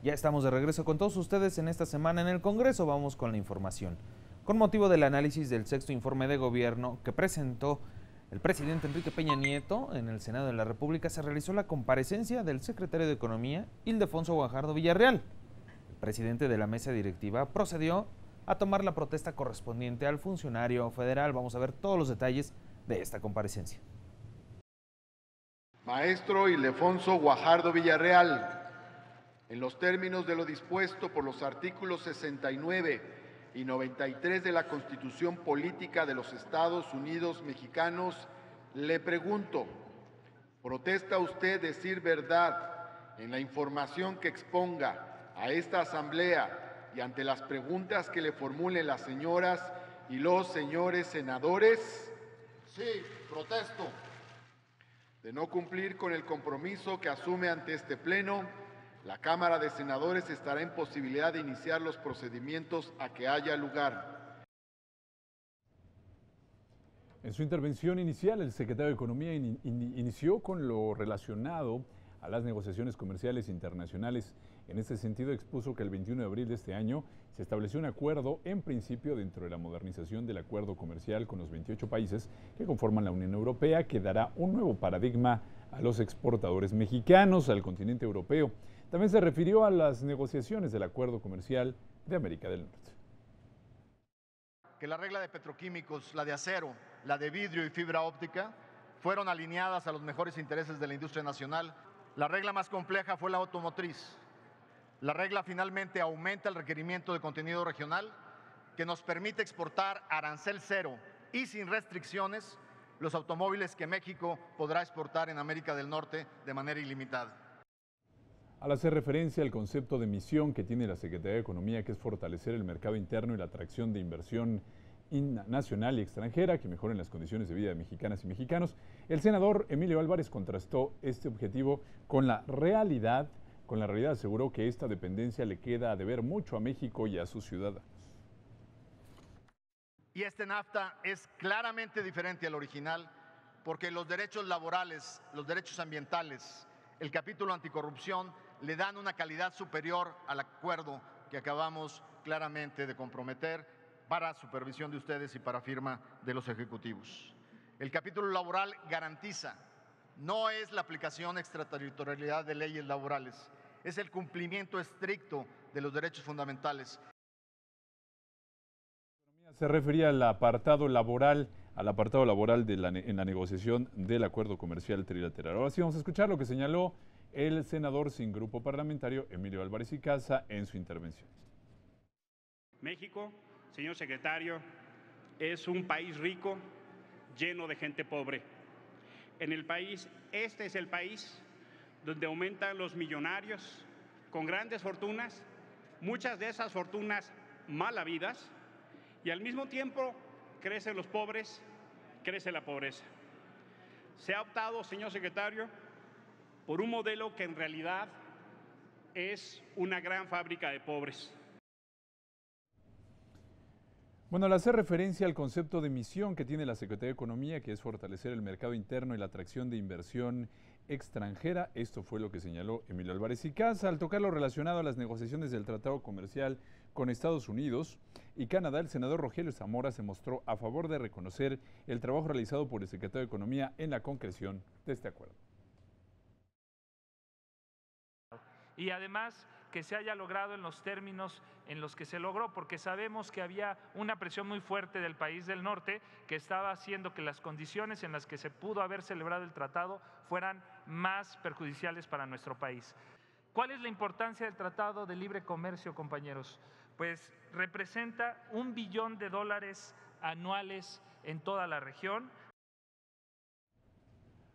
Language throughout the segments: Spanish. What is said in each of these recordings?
Ya estamos de regreso con todos ustedes en esta semana en el Congreso. Vamos con la información. Con motivo del análisis del sexto informe de gobierno que presentó el presidente Enrique Peña Nieto en el Senado de la República, se realizó la comparecencia del secretario de Economía, Ildefonso Guajardo Villarreal. El presidente de la mesa directiva procedió a tomar la protesta correspondiente al funcionario federal. Vamos a ver todos los detalles de esta comparecencia. Maestro Ildefonso Guajardo Villarreal, en los términos de lo dispuesto por los artículos 69 y 93 de la Constitución Política de los Estados Unidos Mexicanos, le pregunto, ¿protesta usted decir verdad en la información que exponga a esta Asamblea y ante las preguntas que le formulen las señoras y los señores senadores? Sí, protesto. De no cumplir con el compromiso que asume ante este Pleno, la Cámara de Senadores estará en posibilidad de iniciar los procedimientos a que haya lugar. En su intervención inicial, el secretario de Economía inició con lo relacionado a las negociaciones comerciales internacionales. En este sentido, expuso que el 21 de abril de este año se estableció un acuerdo, en principio, dentro de la modernización del acuerdo comercial con los 28 países que conforman la Unión Europea, que dará un nuevo paradigma a los exportadores mexicanos al continente europeo. También se refirió a las negociaciones del acuerdo comercial de América del Norte. Que la regla de petroquímicos, la de acero, la de vidrio y fibra óptica fueron alineadas a los mejores intereses de la industria nacional. La regla más compleja fue la automotriz. La regla finalmente aumenta el requerimiento de contenido regional que nos permite exportar a arancel cero y sin restricciones los automóviles que México podrá exportar en América del Norte de manera ilimitada. Al hacer referencia al concepto de misión que tiene la Secretaría de Economía, que es fortalecer el mercado interno y la atracción de inversión nacional y extranjera que mejoren las condiciones de vida de mexicanas y mexicanos, el senador Emilio Álvarez contrastó este objetivo con la realidad. Aseguró que esta dependencia le queda a deber mucho a México y a sus ciudadanos. Y este NAFTA es claramente diferente al original porque los derechos laborales, los derechos ambientales, el capítulo anticorrupción le dan una calidad superior al acuerdo que acabamos claramente de comprometer para supervisión de ustedes y para firma de los ejecutivos. El capítulo laboral garantiza, no es la aplicación extraterritorialidad de leyes laborales, es el cumplimiento estricto de los derechos fundamentales. Se refería al apartado laboral en la negociación del acuerdo comercial trilateral. Ahora sí vamos a escuchar lo que señaló el senador sin grupo parlamentario Emilio Álvarez y Casa en su intervención. México, señor secretario, es un país rico, lleno de gente pobre. Este es el país donde aumentan los millonarios con grandes fortunas, muchas de esas fortunas mal habidas, y al mismo tiempo crecen los pobres, crece la pobreza. Se ha optado, señor secretario, por un modelo que en realidad es una gran fábrica de pobres. Bueno, al hacer referencia al concepto de misión que tiene la Secretaría de Economía, que es fortalecer el mercado interno y la atracción de inversión extranjera, esto fue lo que señaló Emilio Álvarez y Casa. Al tocar lo relacionado a las negociaciones del Tratado Comercial con Estados Unidos y Canadá, el senador Rogelio Zamora se mostró a favor de reconocer el trabajo realizado por el secretario de Economía en la concreción de este acuerdo. Y además que se haya logrado en los términos en los que se logró, porque sabemos que había una presión muy fuerte del país del norte que estaba haciendo que las condiciones en las que se pudo haber celebrado el tratado fueran más perjudiciales para nuestro país. ¿Cuál es la importancia del Tratado de Libre Comercio, compañeros? Pues representa $1 billón anuales en toda la región.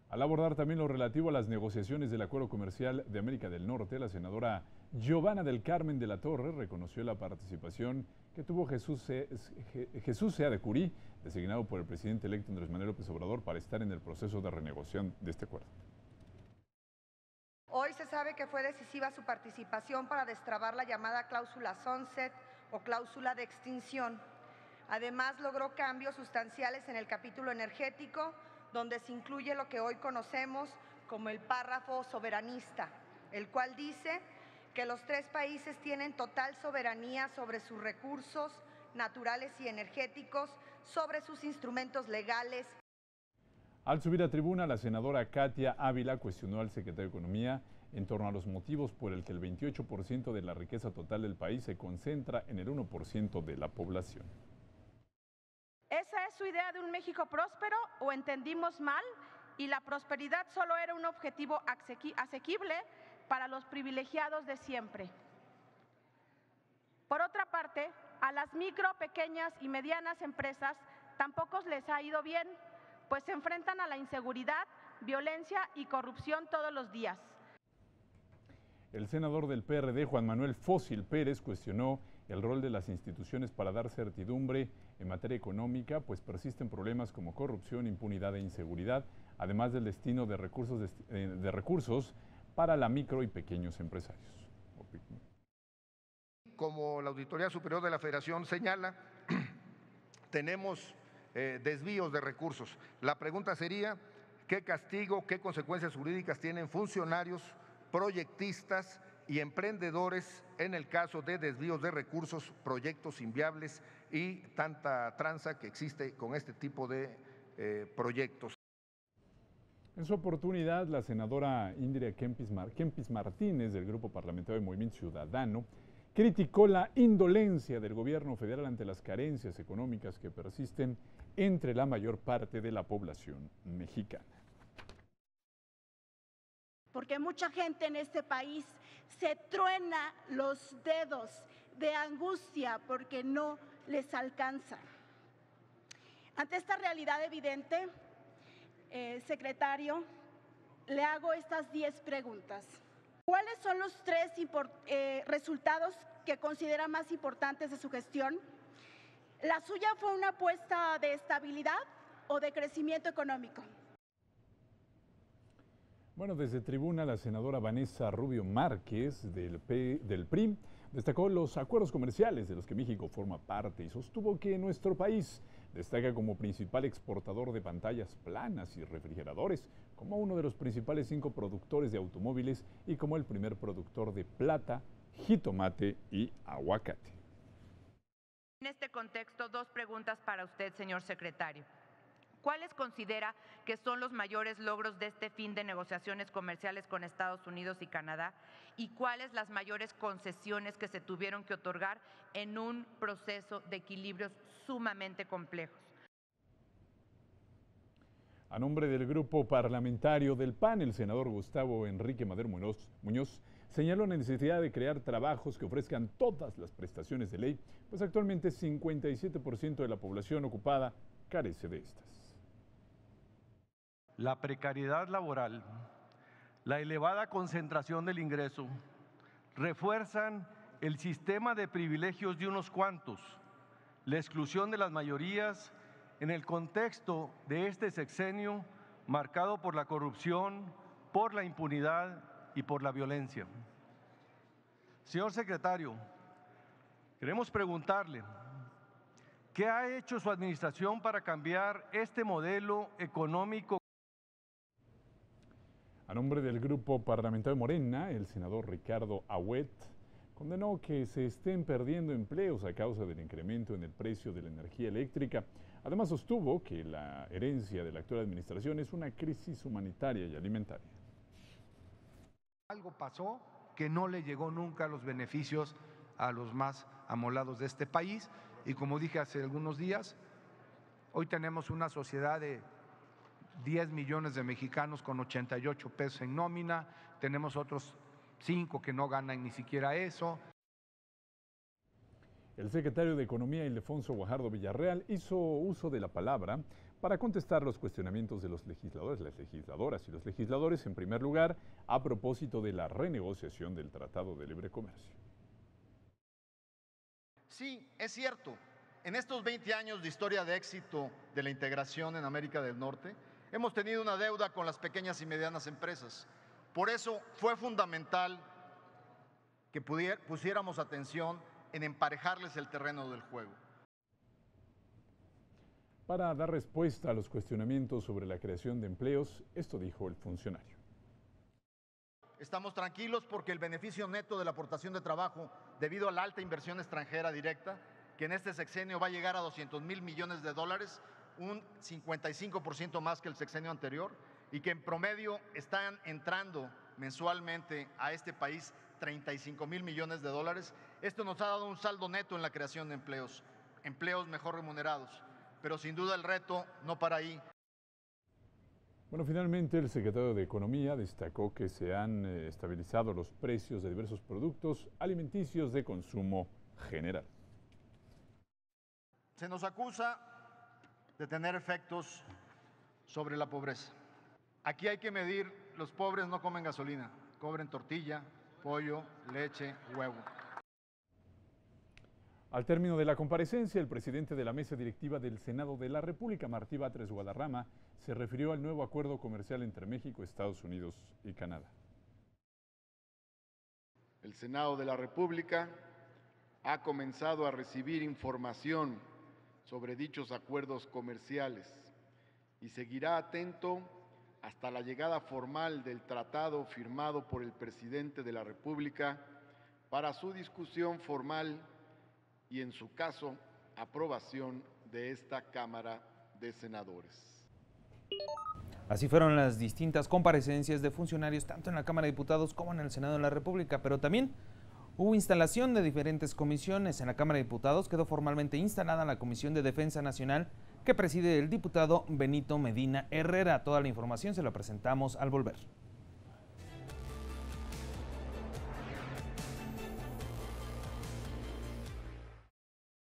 Al abordar también lo relativo a las negociaciones del Acuerdo Comercial de América del Norte, la senadora Giovanna del Carmen de la Torre reconoció la participación que tuvo Jesús Sea de Curí, designado por el presidente electo Andrés Manuel López Obrador, para estar en el proceso de renegociación de este acuerdo. Hoy se sabe que fue decisiva su participación para destrabar la llamada cláusula sunset o cláusula de extinción. Además, logró cambios sustanciales en el capítulo energético, donde se incluye lo que hoy conocemos como el párrafo soberanista, el cual dice que los tres países tienen total soberanía sobre sus recursos naturales y energéticos, sobre sus instrumentos legales. Al subir a tribuna, la senadora Katia Ávila cuestionó al secretario de Economía en torno a los motivos por el que el 28% de la riqueza total del país se concentra en el 1% de la población. ¿Esa es su idea de un México próspero o entendimos mal y la prosperidad solo era un objetivo asequible para los privilegiados de siempre? Por otra parte, a las micro, pequeñas y medianas empresas tampoco les ha ido bien, pues se enfrentan a la inseguridad, violencia y corrupción todos los días. El senador del PRD, Juan Manuel Fósil Pérez, cuestionó el rol de las instituciones para dar certidumbre en materia económica, pues persisten problemas como corrupción, impunidad e inseguridad, además del destino de recursos para la micro y pequeños empresarios. Como la Auditoría Superior de la Federación señala, tenemos desvíos de recursos. La pregunta sería, ¿qué castigo, qué consecuencias jurídicas tienen funcionarios, proyectistas y emprendedores en el caso de desvíos de recursos, proyectos inviables y tanta tranza que existe con este tipo de proyectos? En su oportunidad, la senadora Indira Kempis Martínez, del Grupo Parlamentario de Movimiento Ciudadano, criticó la indolencia del gobierno federal ante las carencias económicas que persisten entre la mayor parte de la población mexicana. Porque mucha gente en este país se truena los dedos de angustia porque no les alcanza. Ante esta realidad evidente, secretario, le hago estas 10 preguntas. ¿Cuáles son los 3 resultados que considera más importantes de su gestión? ¿La suya fue una apuesta de estabilidad o de crecimiento económico? Bueno, desde tribuna, la senadora Vanessa Rubio Márquez del PRI destacó los acuerdos comerciales de los que México forma parte y sostuvo que nuestro país destaca como principal exportador de pantallas planas y refrigeradores, como uno de los principales 5 productores de automóviles y como el primer productor de plata, jitomate y aguacate. En este contexto, 2 preguntas para usted, señor secretario. ¿Cuáles considera que son los mayores logros de este fin de negociaciones comerciales con Estados Unidos y Canadá? ¿Y cuáles las mayores concesiones que se tuvieron que otorgar en un proceso de equilibrios sumamente complejos? A nombre del grupo parlamentario del PAN, el senador Gustavo Enrique Madero Muñoz señaló la necesidad de crear trabajos que ofrezcan todas las prestaciones de ley, pues actualmente 57% de la población ocupada carece de estas. La precariedad laboral, la elevada concentración del ingreso, refuerzan el sistema de privilegios de unos cuantos, la exclusión de las mayorías en el contexto de este sexenio marcado por la corrupción, por la impunidad y por la violencia. Señor secretario, queremos preguntarle, ¿qué ha hecho su administración para cambiar este modelo económico? A nombre del grupo parlamentario de Morena, el senador Ricardo Agüet condenó que se estén perdiendo empleos a causa del incremento en el precio de la energía eléctrica. Además, sostuvo que la herencia de la actual administración es una crisis humanitaria y alimentaria. Algo pasó que no le llegó nunca los beneficios a los más amolados de este país y como dije hace algunos días, hoy tenemos una sociedad de 10 millones de mexicanos con 88 pesos en nómina, tenemos otros 5 que no ganan ni siquiera eso. El secretario de Economía, Ildefonso Guajardo Villarreal, hizo uso de la palabra para contestar los cuestionamientos de los legisladores, las legisladoras y los legisladores, en primer lugar, a propósito de la renegociación del Tratado de Libre Comercio. Sí, es cierto. En estos 20 años de historia de éxito de la integración en América del Norte, hemos tenido una deuda con las pequeñas y medianas empresas. Por eso fue fundamental que pusiéramos atención en emparejarles el terreno del juego. Para dar respuesta a los cuestionamientos sobre la creación de empleos, esto dijo el funcionario. Estamos tranquilos porque el beneficio neto de la aportación de trabajo, debido a la alta inversión extranjera directa, que en este sexenio va a llegar a 200,000 millones de dólares, un 55% más que el sexenio anterior, y que en promedio están entrando mensualmente a este país 35,000 millones de dólares. Esto nos ha dado un saldo neto en la creación de empleos, empleos mejor remunerados, pero sin duda el reto no para ahí. Bueno, finalmente el secretario de Economía destacó que se han estabilizado los precios de diversos productos alimenticios de consumo general. Se nos acusa de tener efectos sobre la pobreza. Aquí hay que medir, los pobres no comen gasolina, comen tortilla, pollo, leche, huevo. Al término de la comparecencia, el presidente de la mesa directiva del Senado de la República, Martí Batres Guadarrama, se refirió al nuevo acuerdo comercial entre México, Estados Unidos y Canadá. El Senado de la República ha comenzado a recibir información sobre dichos acuerdos comerciales y seguirá atento hasta la llegada formal del tratado firmado por el presidente de la República para su discusión formal y, en su caso, aprobación de esta Cámara de Senadores. Así fueron las distintas comparecencias de funcionarios tanto en la Cámara de Diputados como en el Senado de la República, pero también hubo instalación de diferentes comisiones. En la Cámara de Diputados quedó formalmente instalada la Comisión de Defensa Nacional que preside el diputado Benito Medina Herrera. Toda la información se la presentamos al volver.